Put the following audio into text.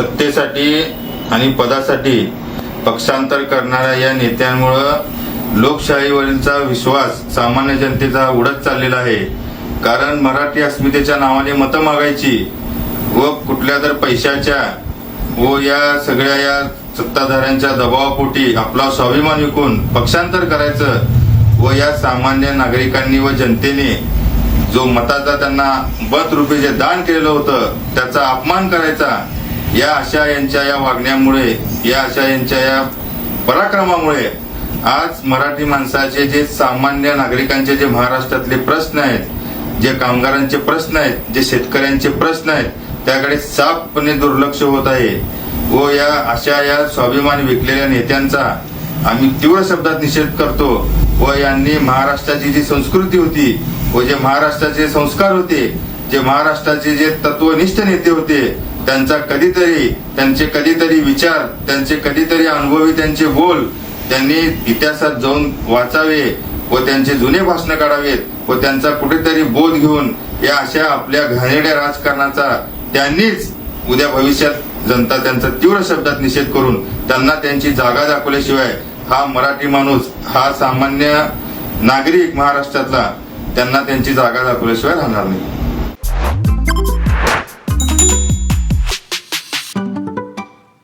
सत्तेसाठी आणि पदासाठी पक्षांतर करणाऱ्या या नेत्यांमुळे लोकशाहीवरीलचा विश्वास सामान्य जनतेचा उडत चाललेला आहे। कारण मराठी अस्मितेच्या नावाने मतं मागायची व कुठल्या तर पैशाच्या व या सगळ्या या सत्ताधाऱ्यांच्या दबावापोटी आपला स्वाभिमान विकून पक्षांतर करायचं व या सामान्य नागरिकांनी व जनतेने जो मताचा त्यांना मत रूपी जे दान केलेलं होतं त्याचा अपमान करायचा, या अशा यांच्या या वागण्यामुळे, या अशा यांच्या या पराक्रमामुळे आज मराठी माणसाचे जे सामान्य नागरिकांचे जे महाराष्ट्रातले प्रश्न आहेत, जे कामगारांचे प्रश्न आहेत, जे शेतकऱ्यांचे प्रश्न आहेत, त्याकडे साफपणे दुर्लक्ष होत आहे व या अशा या स्वाभिमान विकलेल्या नेत्यांचा आम्ही तीव्र शब्दात निषेध करतो व यांनी महाराष्ट्राची जी संस्कृती होती व जे महाराष्ट्राचे संस्कार होते, जे महाराष्ट्राचे जे तत्वनिष्ठ नेते होते, त्यांचे कधीतरी विचार, त्यांचे कधीतरी अनुभवी त्यांचे बोल त्यांनी इतिहासात जाऊन वाचावे व त्यांचे जुने भाषण काढावेत व त्यांचा कुठेतरी बोध घेऊन या अशा आपल्या घाणेरड्या राजकारणाचा त्यांनीच उद्या भविष्यात जनता त्यांचा तीव्र शब्दात निषेध करून त्यांना त्यांची जागा दाखवल्याशिवाय हा मराठी माणूस, हा सामान्य नागरिक महाराष्ट्रातला त्यांना त्यांची जागा दाखवल्याशिवाय राहणार नाही।